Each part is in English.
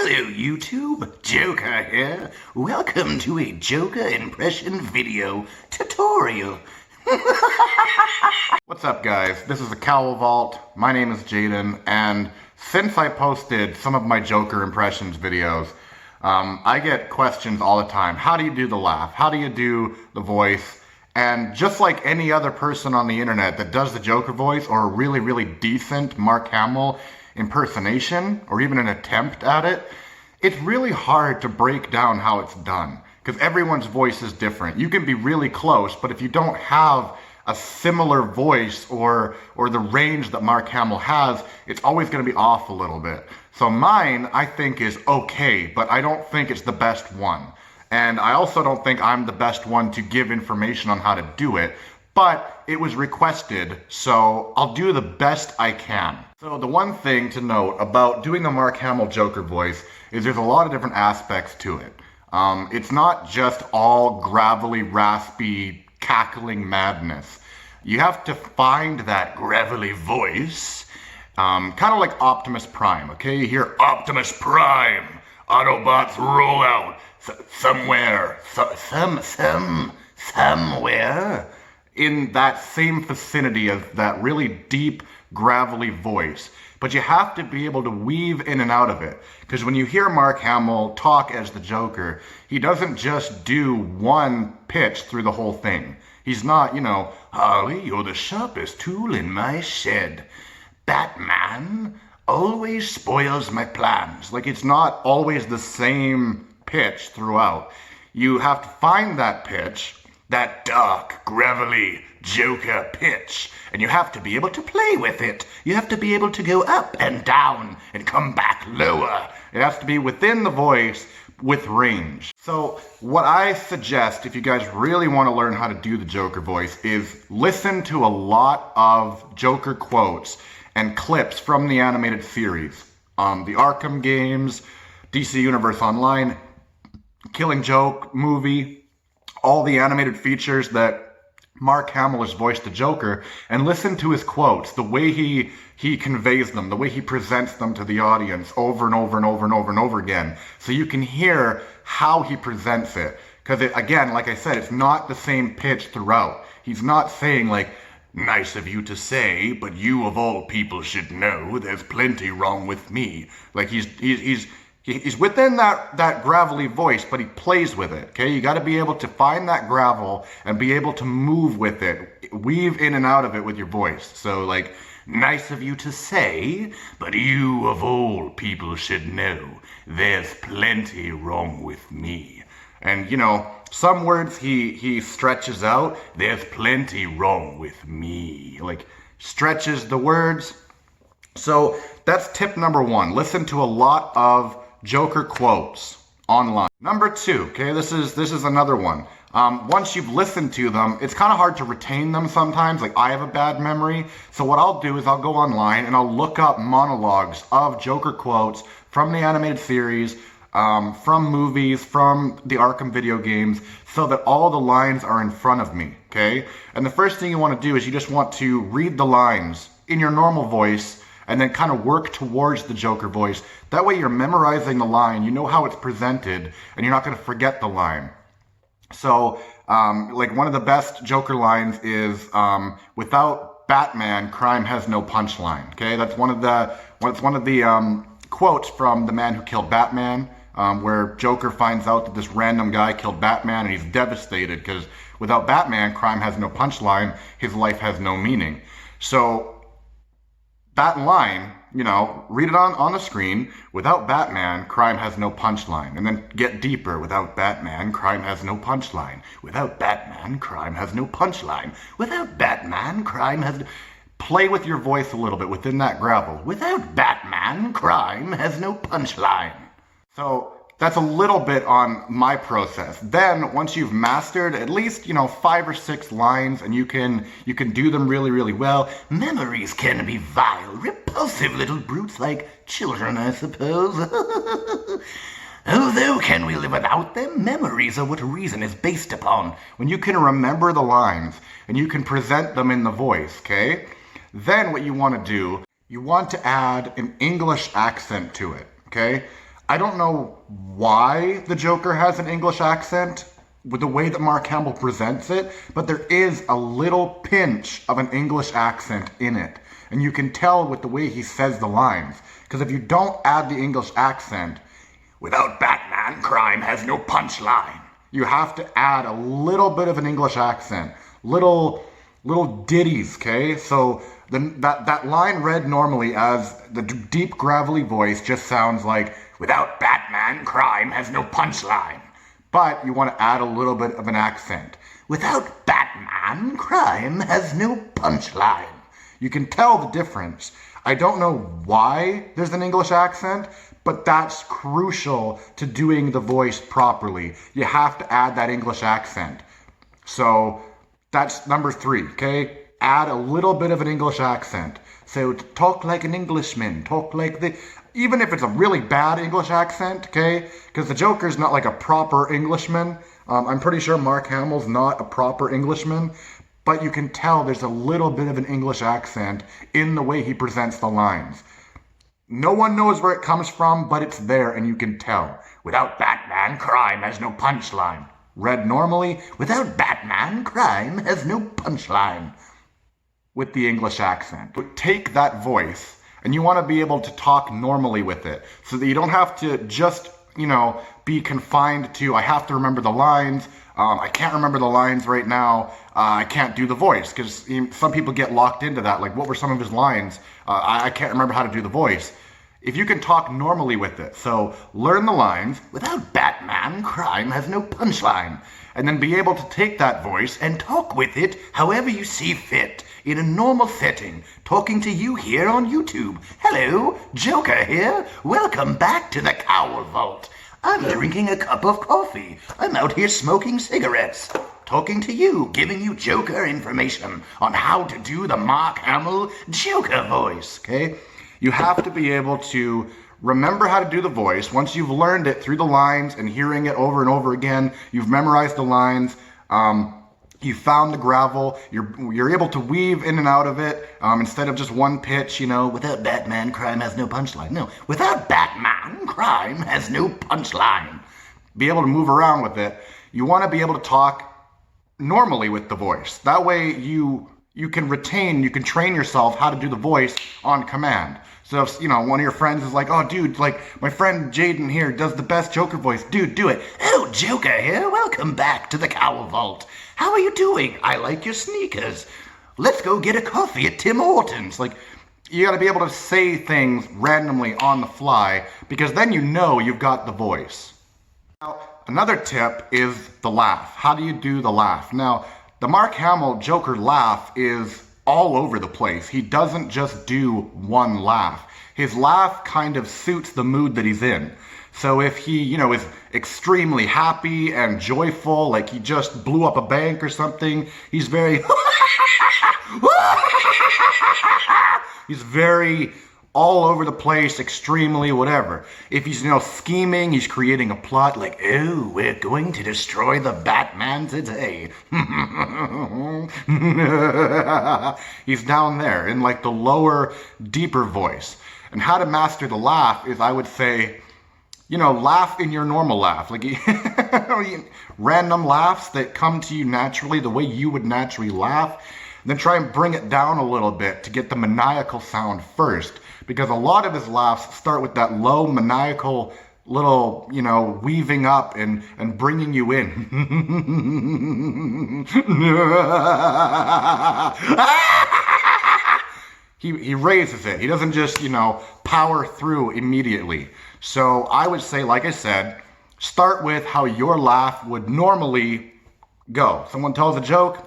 Hello YouTube, Joker here. Welcome to a Joker impression video tutorial. What's up guys, this is the Cowl Vault, my name is Jaden, and since I posted some of my Joker impressions videos, I get questions all the time. How do you do the laugh? How do you do the voice? And just like any other person on the internet that does the Joker voice or a really, really decent Mark Hamill impersonation, or even an attempt at it, it's really hard to break down how it's done, because everyone's voice is different. You can be really close, but if you don't have a similar voice or the range that Mark Hamill has, it's always going to be off a little bit. So mine, I think, is okay, but I don't think it's the best one. And I also don't think I'm the best one to give information on how to do it, but it was requested, so I'll do the best I can. So the one thing to note about doing the Mark Hamill Joker voice is there's a lot of different aspects to it. It's not just all gravelly, raspy, cackling madness. You have to find that gravelly voice, kind of like Optimus Prime, okay? You hear Optimus Prime, Autobots roll out, somewhere in that same vicinity of that really deep, gravelly voice. But you have to be able to weave in and out of it. Because when you hear Mark Hamill talk as the Joker, he doesn't just do one pitch through the whole thing. He's not, Harley, you're the sharpest tool in my shed. Batman always spoils my plans. Like, it's not always the same pitch throughout. You have to find that pitch, that dark, gravelly Joker pitch, and you have to be able to play with it. You have to be able to go up and down and come back lower. It has to be within the voice with range. So what I suggest, if you guys really want to learn how to do the Joker voice, is listen to a lot of Joker quotes and clips from the animated series. The Arkham games, DC Universe Online, Killing Joke movie, all the animated features that Mark Hamill has voiced the Joker, and listen to his quotes, the way he conveys them, the way he presents them to the audience over and over and over and over and over again, so you can hear how he presents it. Because again, like I said, it's not the same pitch throughout. He's not saying like, nice of you to say, but you of all people should know there's plenty wrong with me. Like he's within that gravelly voice, but he plays with it, okay? You got to be able to find that gravel and be able to move with it, weave in and out of it with your voice. So like, nice of you to say, but you of all people should know there's plenty wrong with me. And some words he stretches out, there's plenty wrong with me. Like, stretches the words. So that's tip number one. Listen to a lot of Joker quotes online. Number two, okay, this is another one. Once you've listened to them, it's kind of hard to retain them sometimes. Like, I have a bad memory. So what I'll do is I'll go online and I'll look up monologues of Joker quotes from the animated series, from movies, from the Arkham video games, so that all the lines are in front of me, okay? And the first thing you want to do is you just want to read the lines in your normal voice and then kind of work towards the Joker voice. That way you're memorizing the line, you know how it's presented, and you're not going to forget the line. So, like, one of the best Joker lines is, without Batman, crime has no punchline, okay? That's one of the quotes from The Man Who Killed Batman, where Joker finds out that this random guy killed Batman, and he's devastated, because without Batman, crime has no punchline, his life has no meaning. So, that line, read it on the screen. Without Batman, crime has no punchline. And then get deeper. Without Batman, crime has no punchline. Without Batman, crime has no punchline. Without Batman, crime has... Play with your voice a little bit within that gravel. Without Batman, crime has no punchline. So that's a little bit on my process. Then once you've mastered at least, 5 or 6 lines, and you can do them really, really well, memories can be vile, repulsive little brutes like children, I suppose. Although can we live without them? Memories are what reason is based upon. When you can remember the lines and you can present them in the voice, okay? Then what you want to do, you want to add an English accent to it, okay? I don't know why the Joker has an English accent with the way that Mark Hamill presents it, but there is a little pinch of an English accent in it. And you can tell with the way he says the lines. Because if you don't add the English accent, without Batman, crime has no punchline. You have to add a little bit of an English accent. Little ditties, okay? So that line read normally as the deep gravelly voice just sounds like, without Batman, crime has no punchline. But you want to add a little bit of an accent. Without Batman, crime has no punchline. You can tell the difference. I don't know why there's an English accent, but that's crucial to doing the voice properly. You have to add that English accent. So that's number 3, okay? Add a little bit of an English accent. So talk like an Englishman, talk like the... Even if it's a really bad English accent, okay? Because the Joker's not like a proper Englishman. I'm pretty sure Mark Hamill's not a proper Englishman. But you can tell there's a little bit of an English accent in the way he presents the lines. No one knows where it comes from, but it's there and you can tell. Without Batman, crime has no punchline. Read normally, without Batman, crime has no punchline. With the English accent. But take that voice and you want to be able to talk normally with it so that you don't have to just, be confined to, I have to remember the lines. I can't remember the lines right now. I can't do the voice because some people get locked into that. Like, what were some of his lines? I can't remember how to do the voice. If you can talk normally with it, so learn the lines, without Batman, crime has no punchline, and then be able to take that voice and talk with it however you see fit, in a normal setting, talking to you here on YouTube. Hello, Joker here. Welcome back to the Cowl Vault. I'm drinking a cup of coffee. I'm out here smoking cigarettes, talking to you, giving you Joker information on how to do the Mark Hamill Joker voice, okay? You have to be able to remember how to do the voice. Once you've learned it through the lines and hearing it over and over again, you've memorized the lines, you found the gravel, you're able to weave in and out of it instead of just one pitch, without Batman, crime has no punchline. No, without Batman, crime has no punchline. Be able to move around with it. You want to be able to talk normally with the voice. That way you can train yourself how to do the voice on command. So if, one of your friends is like, oh, dude, like, my friend Jaden here does the best Joker voice. Dude, do it. Oh, Joker here. Welcome back to the Cowl Vault. How are you doing? I like your sneakers. Let's go get a coffee at Tim Hortons. Like, you got to be able to say things randomly on the fly because then you've got the voice. Now, another tip is the laugh. How do you do the laugh? Now, the Mark Hamill Joker laugh is all over the place. He doesn't just do one laugh. His laugh kind of suits the mood that he's in. So if he, is extremely happy and joyful, like he just blew up a bank or something, he's very he's very all over the place, extremely whatever. If he's, scheming, he's creating a plot like, oh, we're going to destroy the Batman today. He's down there in like the lower, deeper voice. And how to master the laugh is, I would say, laugh in your normal laugh. Like random laughs that come to you naturally, the way you would naturally laugh. And then try and bring it down a little bit to get the maniacal sound first. Because a lot of his laughs start with that low maniacal little, weaving up and bringing you in. He raises it. He doesn't just, power through immediately. So I would say, like I said, start with how your laugh would normally go. Someone tells a joke,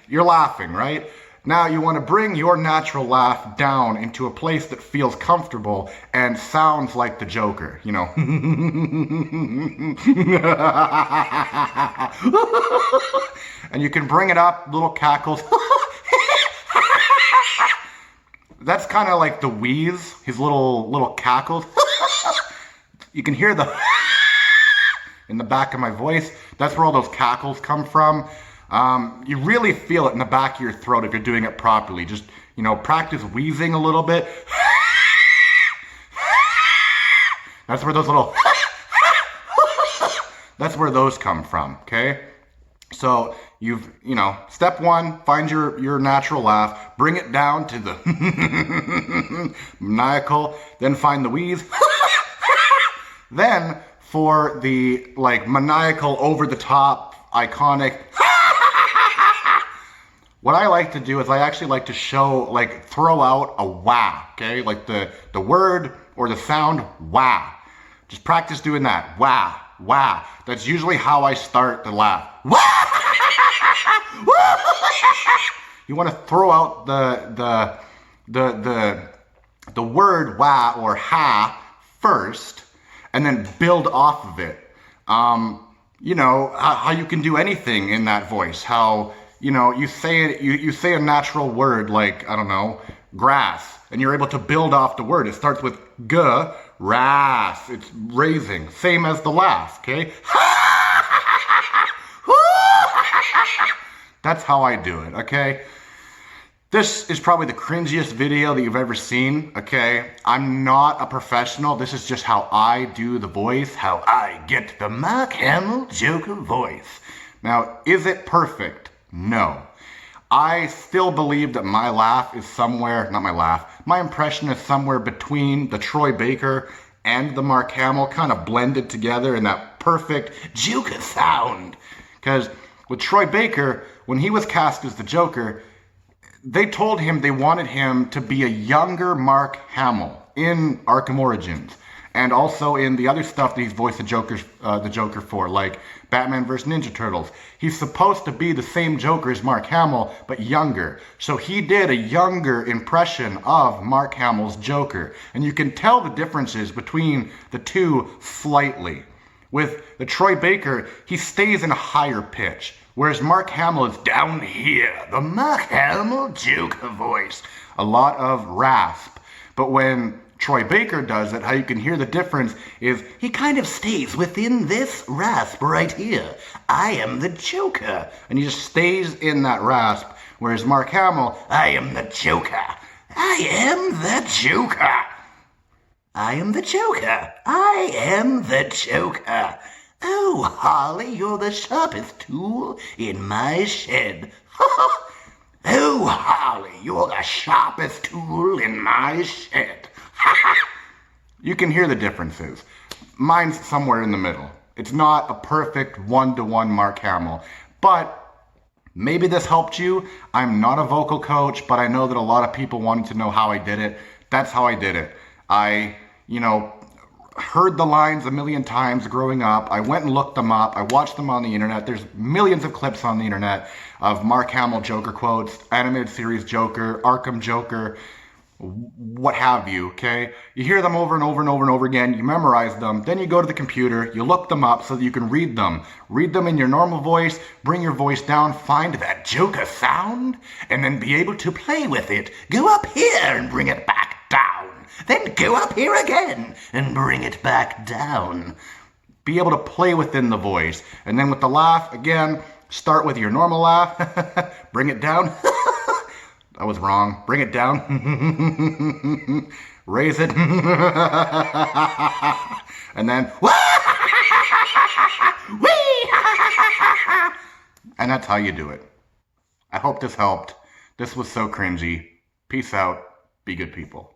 you're laughing, right? Now you want to bring your natural laugh down into a place that feels comfortable and sounds like the Joker, And you can bring it up, little cackles. That's kind of like the wheeze, his little cackles. You can hear the in the back of my voice. That's where all those cackles come from. You really feel it in the back of your throat if you're doing it properly. Just, practice wheezing a little bit. That's where those little that's where those come from, okay? So step one, find your natural laugh, bring it down to the maniacal, then find the wheeze. Then for the like maniacal, over the top, iconic, what I like to do is I actually like to throw out a wah, okay? Like the word or the sound wah. Just practice doing that. Wah, wah. That's usually how I start the laugh. Wah! You want to throw out the word wah or ha first, and then build off of it. How you can do anything in that voice. How you say a natural word like, I don't know, grass, and you're able to build off the word. It starts with g, ras. It's raising, same as the laugh. Okay. That's how I do it, okay? This is probably the cringiest video that you've ever seen, okay? I'm not a professional. This is just how I do the voice, how I get the Mark Hamill Joker voice. Now, is it perfect? No. I still believe that my laugh is somewhere, not my laugh, my impression is somewhere between the Troy Baker and the Mark Hamill, kind of blended together in that perfect Joker sound. Because with Troy Baker, when he was cast as the Joker, they told him they wanted him to be a younger Mark Hamill in Arkham Origins, and also in the other stuff that he's voiced the Joker for, like Batman vs. Ninja Turtles. He's supposed to be the same Joker as Mark Hamill, but younger. So he did a younger impression of Mark Hamill's Joker, and you can tell the differences between the two slightly. With the Troy Baker, he stays in a higher pitch, whereas Mark Hamill is down here, the Mark Hamill Joker voice. A lot of rasp. But when Troy Baker does it, how you can hear the difference is he kind of stays within this rasp right here. I am the Joker. And he just stays in that rasp, whereas Mark Hamill, I am the Joker. I am the Joker. I am the Joker. I am the Joker. Oh, Harley, you're the sharpest tool in my shed. Oh, Harley, you're the sharpest tool in my shed. You can hear the differences. Mine's somewhere in the middle. It's not a perfect one-to-one Mark Hamill, but maybe this helped you. I'm not a vocal coach, but I know that a lot of people wanted to know how I did it. That's how I did it. I heard the lines a million times growing up. I went and looked them up. I watched them on the internet. There's millions of clips on the internet of Mark Hamill Joker quotes, animated series Joker, Arkham Joker, what have you, okay? You hear them over and over and over and over again. You memorize them. Then you go to the computer. You look them up so that you can read them. Read them in your normal voice. Bring your voice down. Find that Joker sound. And then be able to play with it. Go up here and bring it back down. Then go up here again and bring it back down. Be able to play within the voice. And then with the laugh, again, start with your normal laugh. Bring it down. I was wrong. Bring it down. Raise it. And then, and that's how you do it. I hope this helped. This was so cringy. Peace out. Be good people.